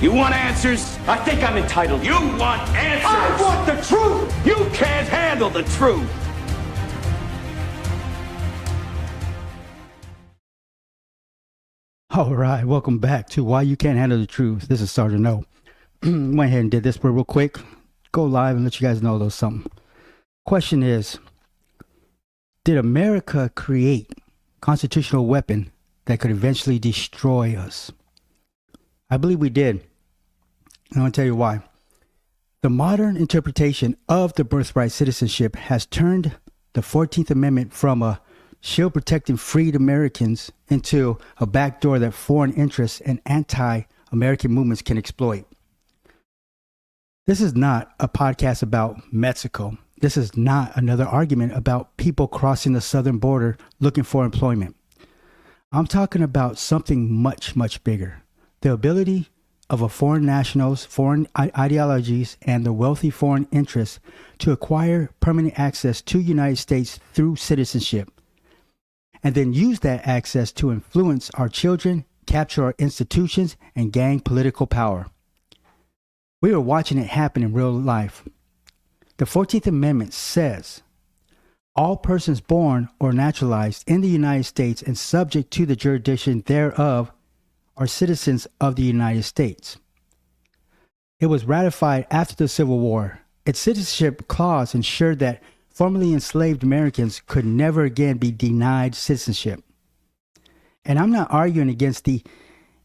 You want answers? I think I'm entitled. You want answers? I want the truth! You can't handle the truth! All right, welcome back to Why You Can't Handle the Truth. This is Sergeant O. Went ahead and did this real quick. Go live and let you guys know a little something. Question is, did America create a constitutional weapon that could eventually destroy us? I believe we did. And I want to tell you why. The modern interpretation of the birthright citizenship has turned the 14th Amendment from a shield protecting freed Americans into a backdoor that foreign interests and anti-American movements can exploit. This is not a podcast about Mexico. This is not another argument about people crossing the southern border looking for employment. I'm talking about something much, much bigger. The ability of a foreign nationals, foreign ideologies, and the wealthy foreign interests to acquire permanent access to the United States through citizenship, and then use that access to influence our children, capture our institutions, and gain political power. We are watching it happen in real life. The 14th Amendment says, all persons born or naturalized in the United States and subject to the jurisdiction thereof are citizens of the United States. It was ratified after the Civil War. Its citizenship clause ensured that formerly enslaved Americans could never again be denied citizenship. And I'm not arguing against the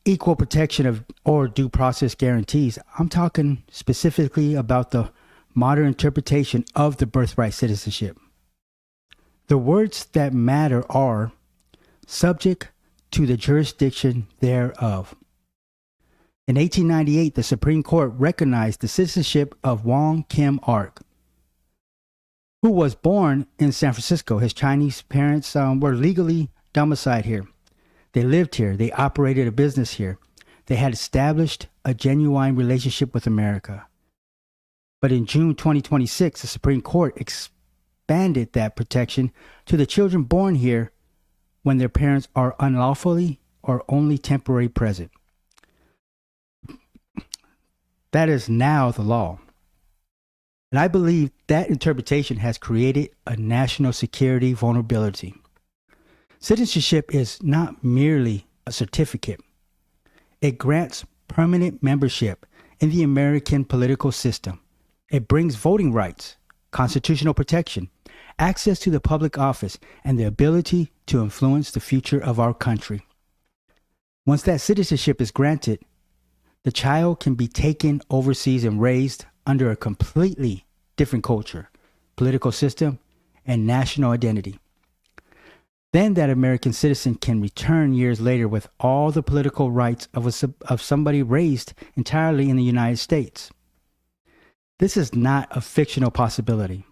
equal protection of or due process guarantees. I'm talking specifically about the modern interpretation of the birthright citizenship. The words that matter are subject to the jurisdiction thereof. In 1898, the Supreme Court recognized the citizenship of Wong Kim Ark, who was born in San Francisco. His Chinese parents were legally domiciled here. They lived here. They operated a business here. They had established a genuine relationship with America. But in June 2026, the Supreme Court expanded that protection to the children born here when their parents are unlawfully or only temporarily present. That is now the law. And I believe that interpretation has created a national security vulnerability. Citizenship is not merely a certificate. It grants permanent membership in the American political system. It brings voting rights, constitutional protection, access to the public office, and the ability to influence the future of our country. Once that citizenship is granted, the child can be taken overseas and raised under a completely different culture, political system, and national identity. Then that American citizen can return years later with all the political rights of somebody raised entirely in the United States. This is not a fictional possibility.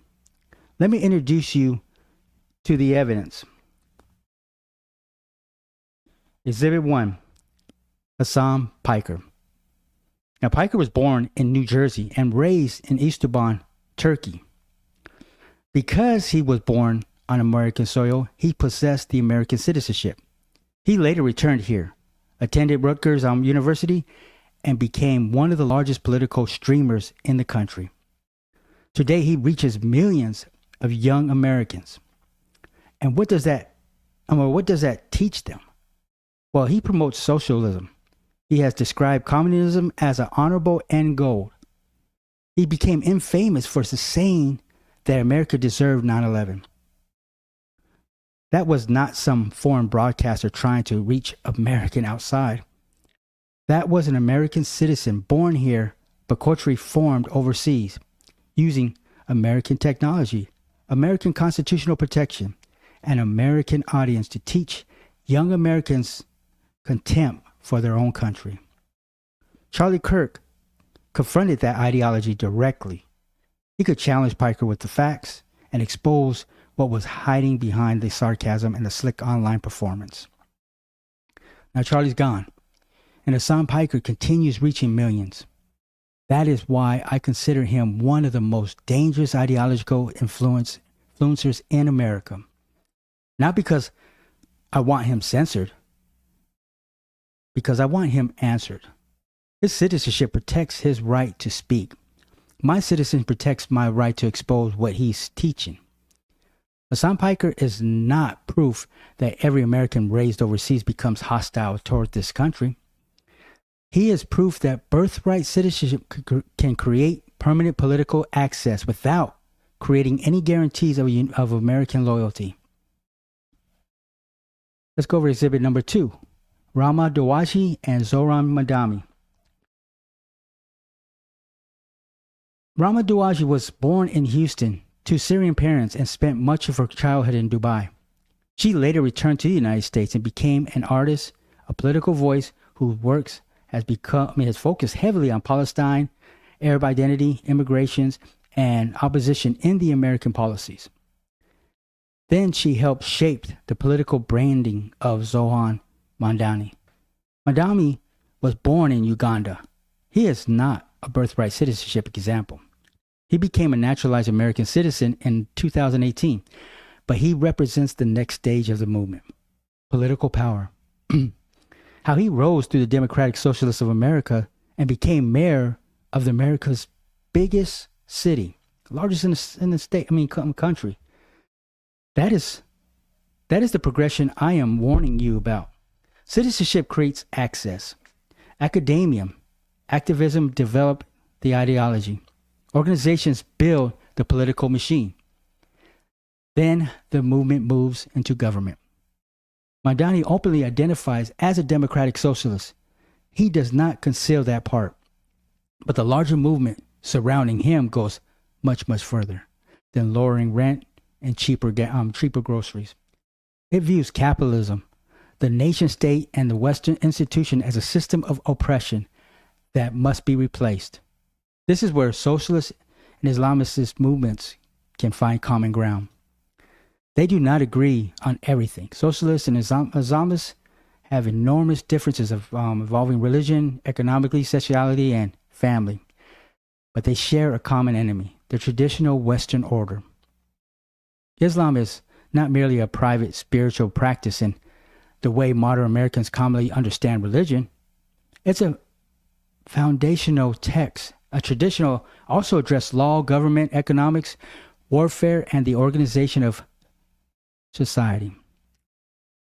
Let me introduce you to the evidence. Exhibit 1, Hasan Piker. Now, Piker was born in New Jersey and raised in Istanbul, Turkey. Because he was born on American soil, he possessed the American citizenship. He later returned here, attended Rutgers University, and became one of the largest political streamers in the country. Today, he reaches millions of young Americans. And what does that teach them? Well, he promotes socialism. He has described communism as an honorable end goal. He became infamous for saying that America deserved 9/11. That was not some foreign broadcaster trying to reach American outside. That was an American citizen born here but culturally formed overseas, using American technology, American constitutional protection, and American audience to teach young Americans contempt for their own country. Charlie Kirk confronted that ideology directly. He could challenge Piker with the facts and expose what was hiding behind the sarcasm and the slick online performance. Now Charlie's gone, and Hasan Piker continues reaching millions. That is why I consider him one of the most dangerous ideological influencers in America. Not because I want him censored, because I want him answered. His citizenship protects his right to speak. My citizen protects my right to expose what he's teaching. Hasan Piker is not proof that every American raised overseas becomes hostile toward this country. He is proof that birthright citizenship can create permanent political access without creating any guarantees of American loyalty. Let's go over exhibit number 2. Rama Dawaji and Zohran Mamdani. Rama Dawaji was born in Houston to Syrian parents and spent much of her childhood in Dubai. She later returned to the United States and became an artist, a political voice whose works has focused heavily on Palestine, Arab identity, immigrations, and opposition in the American policies. Then she helped shape the political branding of Zohran Mamdani. Mamdani was born in Uganda. He is not a birthright citizenship example. He became a naturalized American citizen in 2018, but he represents the next stage of the movement, political power. How he rose through the Democratic Socialists of America and became mayor of America's biggest city, largest in the state, country. That is the progression I am warning you about. Citizenship creates access. Activism develop the ideology. Organizations build the political machine. Then the movement moves into government. Mamdani openly identifies as a democratic socialist. He does not conceal that part. But the larger movement surrounding him goes much, much further than lowering rent and cheaper groceries. It views capitalism, the nation state, and the Western institution as a system of oppression that must be replaced. This is where socialist and Islamist movements can find common ground. They do not agree on everything. Socialists and Islamists have enormous differences involving religion, economically, sexuality, and family. But they share a common enemy, the traditional Western order. Islam is not merely a private spiritual practice in the way modern Americans commonly understand religion. It's a foundational text. A traditional also address law, government, economics, warfare, and the organization of society.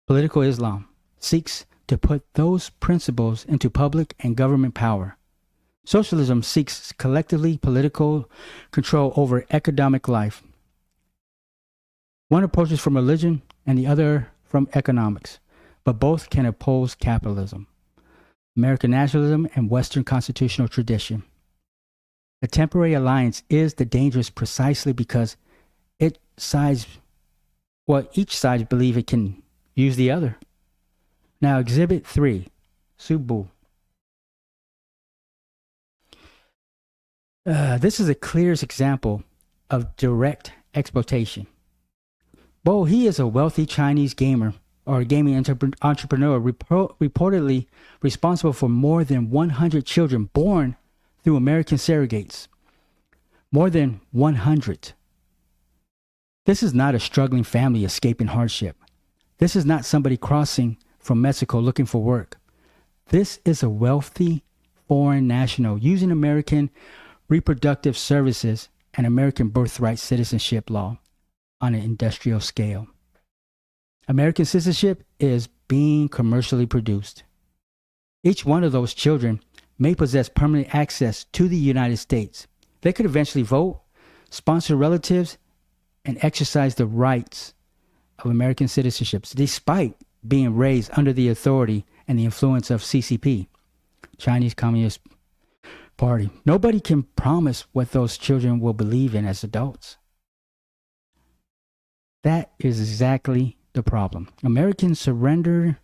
Political Islam seeks to put those principles into public and government power. Socialism seeks collectively political control over economic life. One approaches from religion and the other from economics, but both can oppose capitalism, American nationalism, and Western constitutional tradition. A temporary alliance is dangerous precisely because each side believe it can use the other. Now, Exhibit 3, Subu. This is the clearest example of direct exploitation. Bo, he is a wealthy Chinese gamer or gaming entrepreneur reportedly responsible for more than 100 children born through American surrogates. More than 100. This is not a struggling family escaping hardship. This is not somebody crossing from Mexico looking for work. This is a wealthy foreign national using American reproductive services and American birthright citizenship law on an industrial scale. American citizenship is being commercially produced. Each one of those children may possess permanent access to the United States. They could eventually vote, sponsor relatives, and exercise the rights of American citizenships, despite being raised under the authority and the influence of CCP, Chinese Communist Party. Nobody can promise what those children will believe in as adults. That is exactly the problem. Americans surrender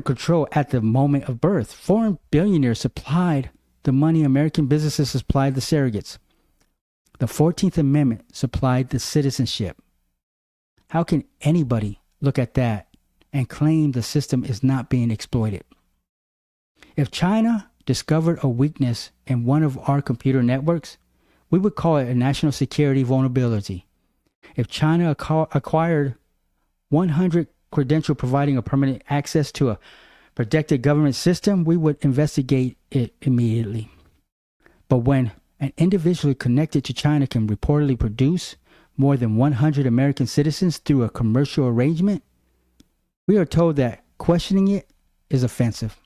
control at the moment of birth. Foreign billionaires supplied the money. American businesses supplied the surrogates. The 14th Amendment supplied the citizenship. How can anybody look at that and claim the system is not being exploited? If China discovered a weakness in one of our computer networks, we would call it a national security vulnerability. If China acquired 100 credentials providing a permanent access to a protected government system, we would investigate it immediately. But when an individual connected to China can reportedly produce more than 100 American citizens through a commercial arrangement, we are told that questioning it is offensive.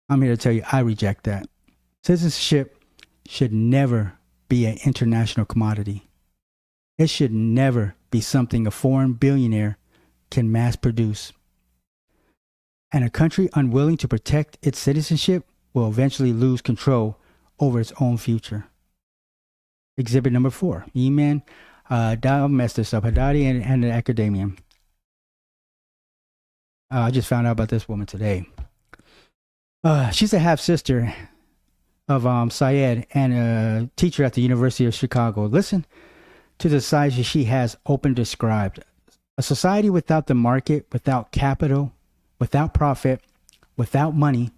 I'm here to tell you, I reject that. Citizenship should never be an international commodity. It should never be something a foreign billionaire can mass produce. And a country unwilling to protect its citizenship will eventually lose control over its own future. Exhibit number 4. Eman Abdelhadi and the academia. I just found out about this woman today. She's a half-sister of Sayed and a teacher at the University of Chicago. Listen to the society she has openly described. A society without the market, without capital, without profit, without money,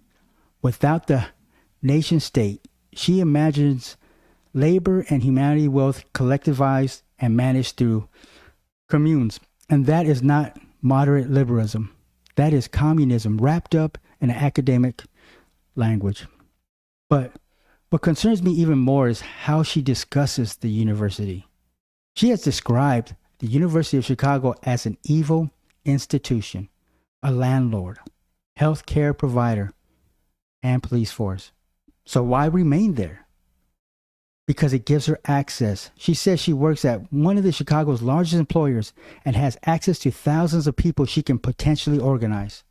without the nation state. She imagines labor and humanity wealth collectivized and managed through communes. And that is not moderate liberalism. That is communism wrapped up in an academic language. But what concerns me even more is how she discusses the university. She has described the University of Chicago as an evil institution, a landlord, healthcare provider, and police force. So why remain there? Because it gives her access. She says she works at one of the Chicago's largest employers and has access to thousands of people she can potentially organize.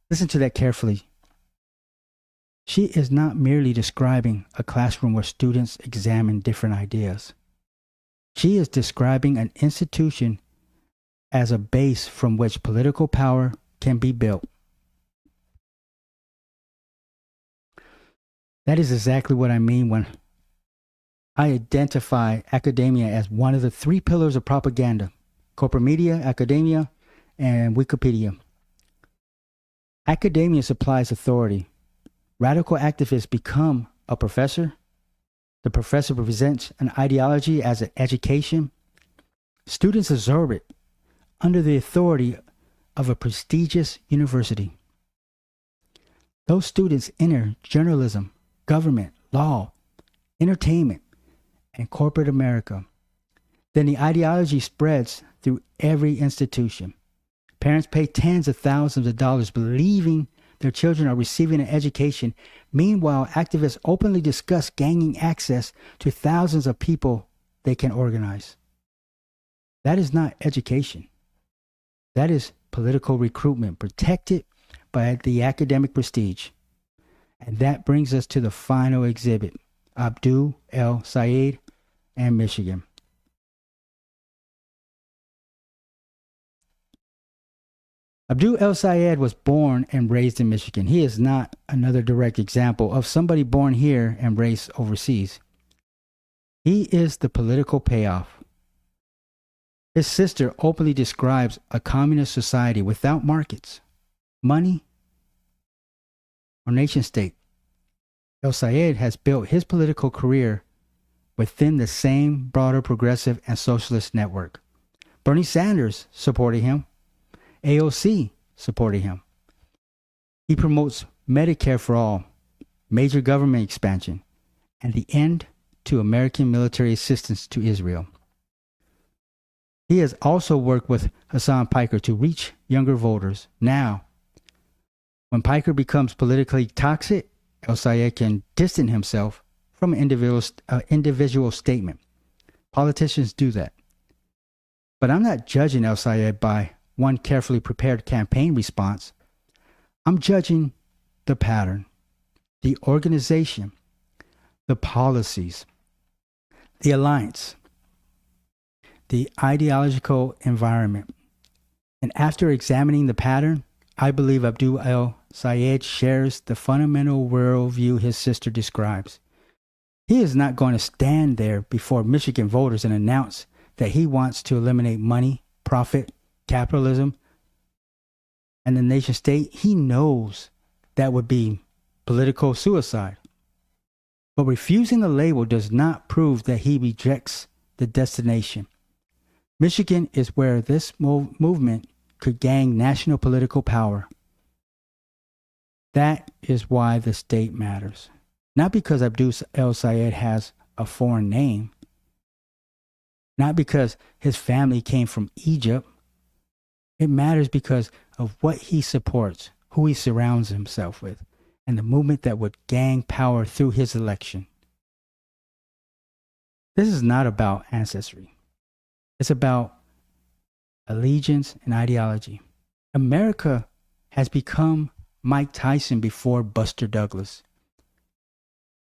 Listen to that carefully. She is not merely describing a classroom where students examine different ideas. She is describing an institution as a base from which political power can be built. That is exactly what I mean when I identify academia as one of the 3 pillars of propaganda: corporate media, academia, and Wikipedia. Academia supplies authority. Radical activists become a professor. The professor presents an ideology as an education. Students absorb it under the authority of a prestigious university. Those students enter journalism, government, law, entertainment, and corporate America. Then the ideology spreads through every institution. Parents pay tens of thousands of dollars believing their children are receiving an education. Meanwhile, activists openly discuss gaining access to thousands of people they can organize. That is not education. That is political recruitment protected by the academic prestige. And that brings us to the final exhibit, Abdul El-Sayed and Michigan. Abdul El-Sayed was born and raised in Michigan. He is not another direct example of somebody born here and raised overseas. He is the political payoff. His sister openly describes a communist society without markets, money, or nation state. El-Sayed has built his political career within the same broader progressive and socialist network. Bernie Sanders supported him. AOC supported him. He promotes Medicare for all, major government expansion, and the end to American military assistance to Israel. He has also worked with Hasan Piker to reach younger voters. Now, when Piker becomes politically toxic, El-Sayed can distance himself from an individual statement. Politicians do that. But I'm not judging El-Sayed by one carefully prepared campaign response. I'm judging the pattern, the organization, the policies, the alliance, the ideological environment. And after examining the pattern, I believe Abdul El-Sayed shares the fundamental worldview his sister describes. He is not going to stand there before Michigan voters and announce that he wants to eliminate money, profit, capitalism, and the nation state. He knows that would be political suicide. But refusing the label does not prove that he rejects the destination. Michigan is where this movement could gain national political power. That is why the state matters. Not because Abdul El-Sayed has a foreign name. Not because his family came from Egypt. It matters because of what he supports, who he surrounds himself with, and the movement that would gain power through his election. This is not about ancestry. It's about allegiance and ideology. America has become Mike Tyson before Buster Douglas.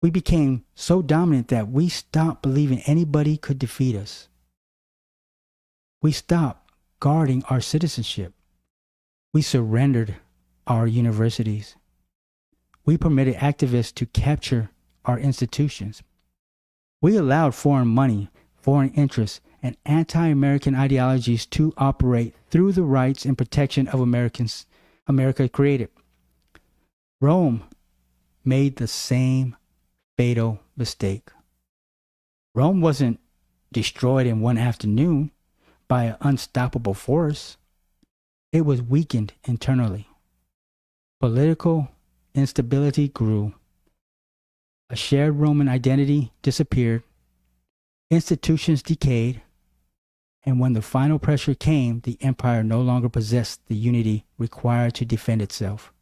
We became so dominant that we stopped believing anybody could defeat us. We stopped guarding our citizenship. We surrendered our universities. We permitted activists to capture our institutions. We allowed foreign money, foreign interests, and anti-American ideologies to operate through the rights and protection of Americans America created. Rome made the same fatal mistake. Rome wasn't destroyed in one afternoon by an unstoppable force. It was weakened internally. Political instability grew. A shared Roman identity disappeared. Institutions decayed. And when the final pressure came, the empire no longer possessed the unity required to defend itself.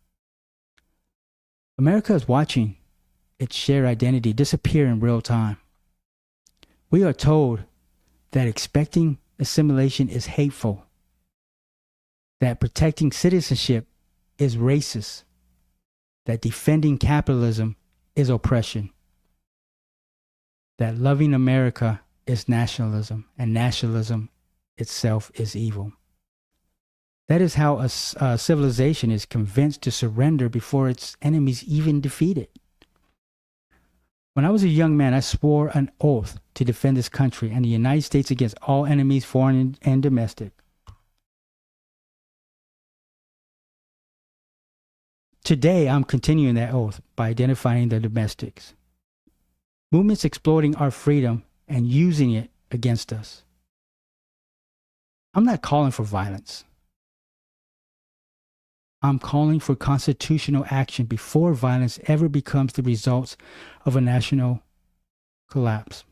America is watching its shared identity disappear in real time. We are told that expecting assimilation is hateful, that protecting citizenship is racist, that defending capitalism is oppression, that loving America is nationalism, and nationalism itself is evil. That is how a civilization is convinced to surrender before its enemies even defeat it. When I was a young man, I swore an oath to defend this country and the United States against all enemies, foreign and domestic. Today, I'm continuing that oath by identifying the domestics. Movements exploiting our freedom and using it against us. I'm not calling for violence. I'm calling for constitutional action before violence ever becomes the results of a national collapse.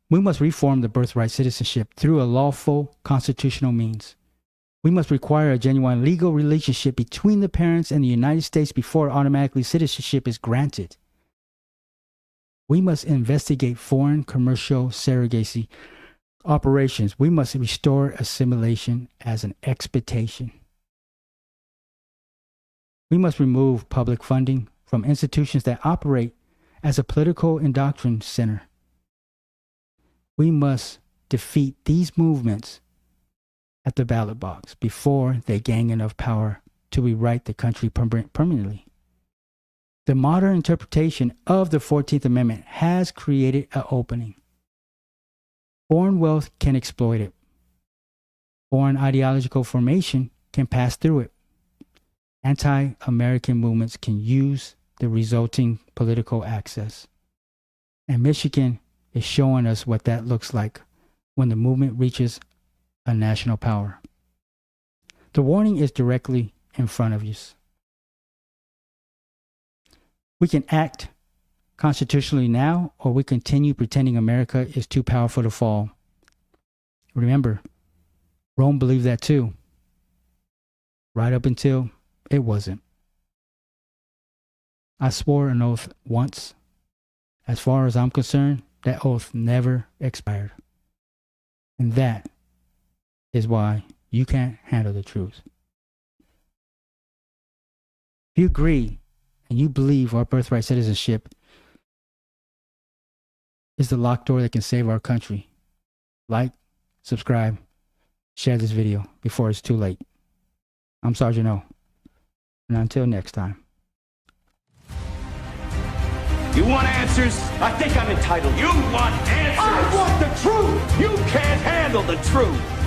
We must reform the birthright citizenship through a lawful constitutional means. We must require a genuine legal relationship between the parents and the United States before automatically citizenship is granted. We must investigate foreign commercial surrogacy operations. We must restore assimilation as an expectation. We must remove public funding from institutions that operate as a political indoctrination center. We must defeat these movements at the ballot box before they gain enough power to rewrite the country permanently. The modern interpretation of the 14th Amendment has created an opening. Foreign wealth can exploit it. Foreign ideological formation can pass through it. Anti-American movements can use the resulting political access. And Michigan is showing us what that looks like when the movement reaches a national power. The warning is directly in front of you. We can act constitutionally now, or we continue pretending America is too powerful to fall. Remember, Rome believed that too, right up until it wasn't. I swore an oath once. As far as I'm concerned, that oath never expired. And that is why you can't handle the truth. If you agree and you believe our birthright citizenship is the locked door that can save our country, like, subscribe, share this video before it's too late. I'm Sergeant O. And until next time. You want answers? I think I'm entitled. You want answers? I want the truth! You can't handle the truth.